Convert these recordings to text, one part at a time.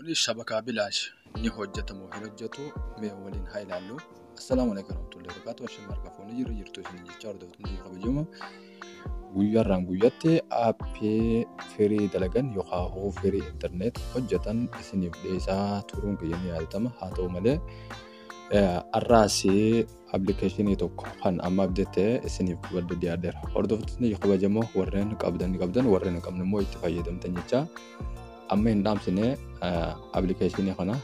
Kuni shabakaa bilaash ni hojjetamu hin hojjetu mee waliin haa ilaallu. Assalaamu alaikum warahmatullahi wabarakatuh. Ashaan marqafoonni jirtu isin jecha hordoftoonni kabajamoo. Guyyaarraan guyyaatti aappii firii dalagan yookaan firii internet hojjetan isiniif dhiyeessaa turuun kiyyan yaadatama. Haa ta'u malee arraasii appilikeeshinii tokko kan amma abdeettee isiniif badda dhiyaateera. Hordoftoonni kabajamoo warreen qabdan warreen hin qabne immoo itti fayyadamtan jecha. Amma hin dhaamsine appilikeeshinii kana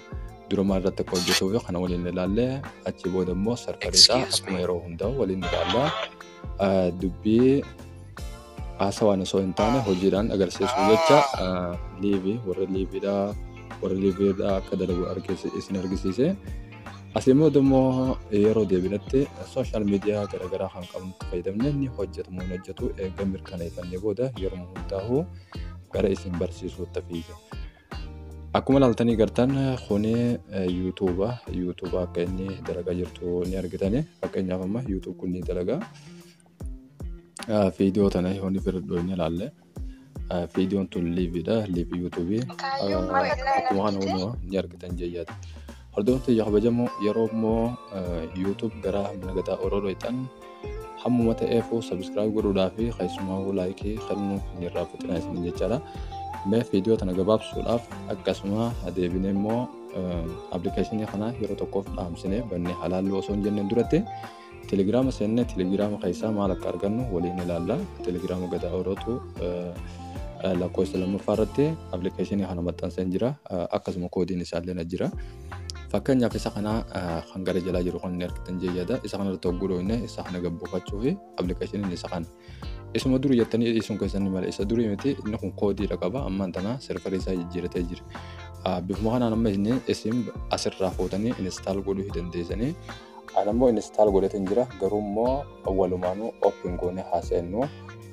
durumaa irratti akka hojjetuuf kana waliin ilaallee achi booda immoo sarfariidhaa akkuma yeroo hundaa waliin ilaallaa dubbii haasawaan osoo hin taane hojiidhaan agarsiisuu jecha warra liiviidhaa akka dalagu isin argisiise. Asii immoo yeroo deebinatti sooshaal miidiyaa garaagaraa kan qabnu fayyadamne ni hojjetamu hin hojjetu eega mirkaneeffannee booda yeroo hundaa'u gara isin barsiisuutti fiiga. Akkuma ilaaltanii gartan kuni yuutuuba akka inni dalagaa jirtu ni argitani. Fakkeenyaaf amma yuutuub kun ni dalagaa. Viidiyoo tana yoo ni firdhoo ni ilaalle. Viidiyoon tun liiviidha. Liivii yuutuubii akkuma kana hundaa ni argitan jeeyyaati. Hordoftoonni kabajamoo yeroo immoo yuutuub gara nagadaa oroloo hiixan hammuma ta'eefuu sabiskiraayib godhuudhaa fi keessumaa laayikii kennuu ni irraanfatinaa isin jechaadha. Mee viidiyoo tana gabaabsuudhaaf akkasuma deebinee immoo appilikeeshinii kana yeroo tokkoof dhaamsinee bannee halaallu osoo hin jenneen duratti telegiraama seennee telegiraama keessaa maal akka argannu waliin ilaalla. Telegiraama gadaa orootu lakkoofsa lammaffaa irratti appilikeeshinii kana maxxansee jira. Akkasuma koodiin isaallee jira. Fakkeenyaaf isa kana kan gara jalaa jiru kan argitan jeeyyaadha. Isa kana irratti hogguudhoonne isa kana gabbuufachuu fi appilikeeshiniin isa kana. Isuma durii jettanii isuun keessanii malee isa durii miti inni kun koodiidha qaba. Ammaan tana serfarii isaa jijjiiratee jira. Bifuma kanaan amma isin asirraa fuutanii install godhuu dandeessanii. Ani ammoo install godhatee jira. Garuu immoo awwalumaanuu open goonee haasa'ennu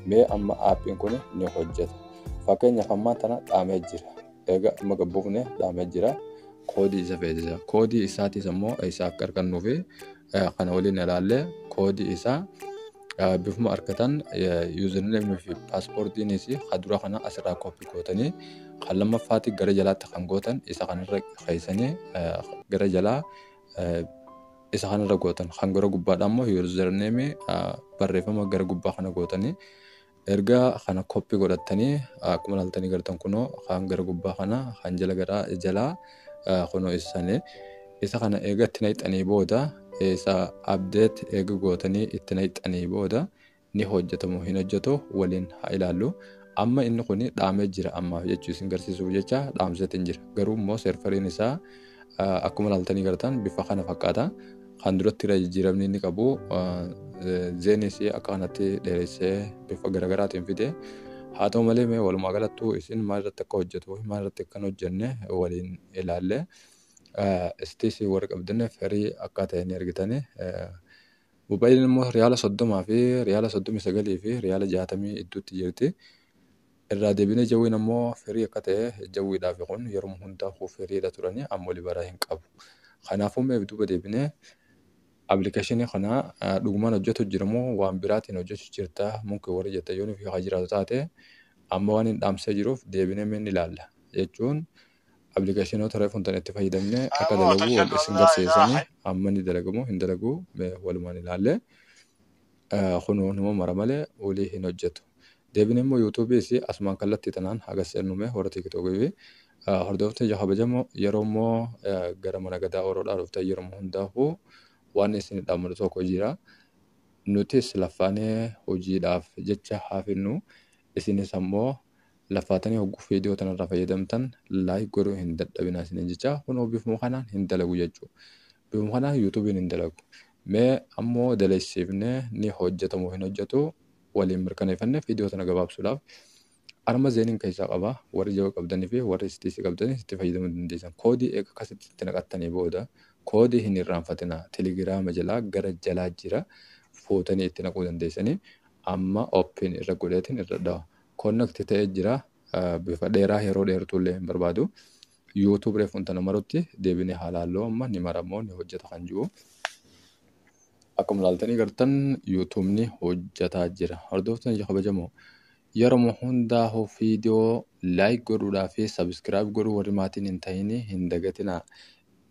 mee amma aappiin kun ni hojjeta. Fakkeenyaaf ammaan tana dhaamee jira. Egaa amma gabbuufne dhaamee jira. Koodii isa fayyadisa. Koodii isaatiis immoo isa akka argannuu fi kana waliin ilaallee koodii isaa bifuma argatan yuuzerneemii fi paaspoortiinis dura kana asirraa koppii gootanii kan lammaffaatti gara jalaatti kan gootan isa kanarra keessanii gara jalaa isa kanarra gootan kan gara gubbaadhaa immoo yuuzerneemii barreeffama gara gubbaa kana gootanii erga kana koppii godhatanii akkuma ilaaltanii gartan kunoo kan gara gubbaa kana kan jalaa kunoo isa kana eega itti naqxanii booda isa update eega gootanii itti naqxanii booda ni hojjetamu hin hojjetu waliin haa ilaallu. Amma inni kun dhaamee jira amma jechuu isin garsiisuuf jecha dhaamseetiin jira. Garuu immoo serfariin isaa akkuma ilaaltanii gartan bifa kana fakkaata. Kan duratti irra jijjiiramni inni qabu zeenis akka kanatti dheeressee bifa garaagaraatiin fide. Haa ta'u malee mee walumaa galattuu isin maal irratti akka hojjetu maal irratti akka hojjenne waliin ilaalle. Istiisii warra qabdanne firii akka ta'e ni argitani. Mobaayiliin immoo riyaala 30 fi riyaala 39 fi riyaala 60 idduutti jirti. Irraa deebinee jawwiin immoo firii akka ta'e jawwiidhaaf kun yeroo hundaa firiidha turanii amma olii baraa hin qabu. Kanaafuu mee duuba deebinee appilikeeshinii kana dhugumaan hojjetu jiramoo waan biraatiin hojjechuu jirta mumkin warra jetta yoo nuuf haa jiraatu taate amma waan hin dhaamsee jiruuf deebinee mee ni ilaalla jechuun appilikeeshinoota reefu itti fayyadamne akka dalagu wal isin garsiisanii amma ni dalagamu hin dalagu walumaan ilaalle kunoo nama mara malee olii hin hojjetu. Deebinee immoo yuutuubiis asumaan kallattii tanaan haga seennume warra tiiktookii fi hordoftoota kabajamoo yeroo immoo gara mana gadaa oroodhaa dhufte yeroo hundaafuu waan isin dhaamatu tokko jira. Nutis lafaanee hojiidhaaf jecha haafinnu isinis ammoo lafaatanii hogguu viidiyoo tanarraa fayyadamtan laayik godhuu hin dadhabinaa isin jecha kunoo bifuma kanaan hin dalagu jechuudha. Bifuma kanaan yuutuubiin hin dalagu. Mee ammoo daleessiifnee ni hojjetamu hin hojjetu waliin mirkaneeffannee viidiyoo tana gabaabsuudhaaf arma zeeniin keessaa qaba. Warri jawwa qabdanii fi warri istiisii qabdanii itti fayyadamuu dandeessan. Koodii eega akkasitti itti naqattanii booda koodii hin irraanfatina. Telegiraama jalaa gara jalaa jira. Fuutanii itti naquu dandeessanii amma ooppiin irra godheetiin irra dhawa. Konnekti ta'ee jira. Bifa dheeraa yeroo dheertuullee hin barbaadu. Yuutuub reefu intana marutti deebinee haalalloo amma ni maramoo ni hojjeta kan jiru. Akkuma ilaaltanii gartan yuutuubni hojjetaa jira. Hordoftoonni kabajamoo yeroo hundaa viidiyoo laayik godhuudhaa fi sabiskiraayib godhuu warri maatiin hin ta'in hin dagatinaa.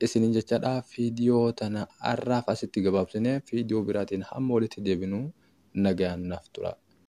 Isiniin jechaadha viidiyoo tana har'aaf asitti gabaabsinee viidiyoo biraatiin hamma walitti deebinu nagaan naaf tura.